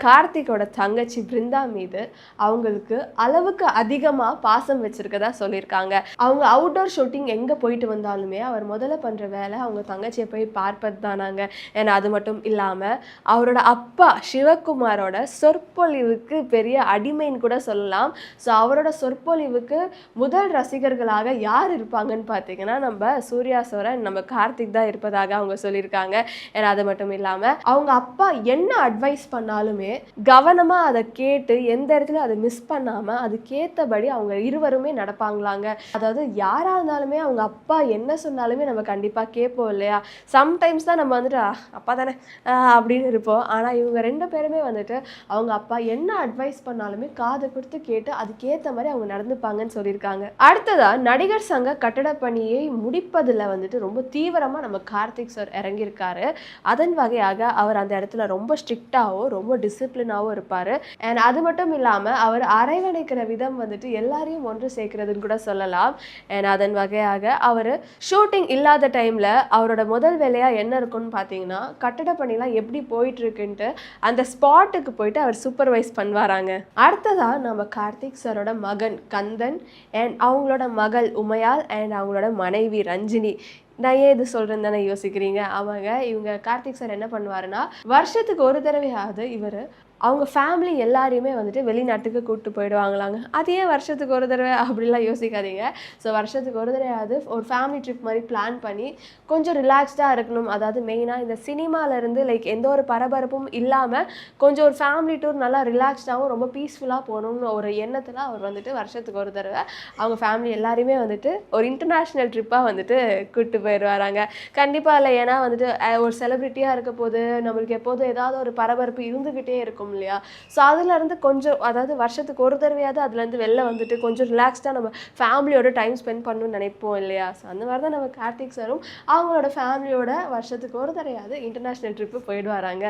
கார்த்திக்கோட தங்கச்சி பிருந்தா மீது அவங்களுக்கு அளவுக்கு அதிகமாக பாசம் வச்சிருக்கதா சொல்லியிருக்காங்க. அவங்க அவுட்டோர் ஷூட்டிங் எங்கே போயிட்டு வந்தாலுமே அவர் முதல்ல பண்ணுற வேலை அவங்க தங்கச்சியை போய் பார்ப்பது தானாங்க. ஏன்னா அது மட்டும் இல்லாமல் அவரோட அப்பா சிவகுமாரோட சொற்பொழிவுக்கு பெரிய அடிமைன்னு கூட சொல்லலாம். ஸோ அவரோட சொற்பொழிவுக்கு முதல் ரசிகர்களாக யார் இருப்பாங்கன்னு பார்த்தீங்கன்னா நம்ம சூர்யா சோரன், நம்ம கார்த்திக் தான் இருப்பதாக அவங்க சொல்லியிருக்காங்க. ஏன்னா அது மட்டும் இல்லாமல் அவங்க அப்பா என்ன அட்வைஸ் பண்ணாலுமே கவனமாக அதை கேட்டு எந்த இடத்துல அதை மிஸ் பண்ணாமல் அதுக்கேற்றபடி அவங்க இருவருமே நடப்பாங்களாங்க. அதாவது யாராக இருந்தாலுமே அவங்க அப்பா என்ன சொன்னாலுமே நம்ம கண்டிப்பாக கேட்போம் இல்லையா. சம்டைம்ஸ் தான் நம்ம வந்துட்டு அப்பா தானே அப்படின்னு இருப்போம். ஆனால் இவங்க 2 பேருமே வந்துட்டு அவங்க அப்பா என்ன அட்வைஸ் பண்ணாலுமே காது கொடுத்து கேட்டு அதுக்கேற்ற மாதிரி அவங்க நடந்துப்பாங்கன்னு சொல்லியிருக்காங்க. அடுத்ததா நடிகர் சங்க கட்டட பணியை முடிப்பதில் வந்துட்டு ரொம்ப தீவிரமாக நம்ம கார்த்திக் சார் இறங்கியிருக்காரு. அதன் வகையாக அவர் அந்த இடத்துல ரொம்ப ஸ்ட்ரிக்டாகவும் ரொம்ப டிசிப்ளினாகவும் இருப்பார். அண்ட் அது மட்டும் இல்லாமல் அவர் அரவணைக்கிற விதம் வந்துட்டு எல்லாரையும் ஒன்று சேர்க்கிறதுன்னு கூட சொல்லலாம். அண்ட் அதன் வகையாக அவர் ஷூட்டிங் இல்லாத டைமில் அவரோட முதல் வேலையாக என்ன இருக்குன்னு பார்த்தீங்கன்னா கட்டட பணிலாம் எப்படி போயிட்டு இருக்குன்ட்டு அந்த ஸ்பாட்டுக்கு போயிட்டு அவர் சூப்பர்வைஸ் பண்ணுவாராங்க. அடுத்ததாக நம்ம கார்த்திக் சாரோட மகன் கந்தன் அண்ட் அவங்களோட மகள் உமையால் அண்ட் அவங்களோட மனைவி ரஞ்சினி. நான் ஏன் இது சொல்கிறேன்னு தானே யோசிக்கிறீங்க. இவங்க கார்த்திக் சார் என்ன பண்ணுவாருன்னா வருஷத்துக்கு ஒரு தடவையாவது இவர் அவங்க ஃபேமிலி எல்லாரையுமே வந்துட்டு வெளிநாட்டுக்கு கூப்பிட்டு போயிடுவாங்களாங்க. அது ஏன் வருஷத்துக்கு ஒரு தடவை அப்படிலாம் யோசிக்காதீங்க. ஸோ வருஷத்துக்கு ஒரு தடவையாவது ஒரு ஃபேமிலி ட்ரிப் மாதிரி பிளான் பண்ணி கொஞ்சம் ரிலாக்ஸ்டாக இருக்கணும். அதாவது மெயினாக இந்த சினிமாவிலேருந்து லைக் எந்த ஒரு பரபரப்பும் இல்லாமல் கொஞ்சம் ஒரு ஃபேமிலி டூர் நல்லா ரிலாக்ஸ்டாகவும் ரொம்ப பீஸ்ஃபுல்லாக போகணும்னு ஒரு எண்ணத்தில் அவர் வந்துட்டு வருஷத்துக்கு ஒரு தடவை அவங்க ஃபேமிலி எல்லாரையுமே வந்துட்டு ஒரு இன்டர்நேஷ்னல் ட்ரிப்பாக வந்துட்டு கூப்பிட்டு போயிடுவாராங்க. கண்டிப்பாக இல்லை, ஏன்னா வந்துட்டு ஒரு செலிப்ரிட்டியாக இருக்க போது நம்மளுக்கு எப்போதும் ஏதாவது ஒரு பரபரப்பு இருந்துக்கிட்டே இருக்கும் இல்லையா. ஸோ அதுலேருந்து கொஞ்சம் அதாவது வருஷத்துக்கு ஒரு தடவையாவது அதுலேருந்து வெளில வந்துட்டு கொஞ்சம் ரிலாக்ஸ்டாக நம்ம ஃபேமிலியோட டைம் ஸ்பெண்ட் பண்ணணும்னு நினைப்போம் இல்லையா. ஸோ அந்த மாதிரி தான் நம்ம கார்த்திக் சாரும் அவங்களோட ஃபேமிலியோட வருஷத்துக்கு ஒரு தடவையாவது இன்டர்நேஷ்னல் ட்ரிப்பு போயிடுவாராங்க.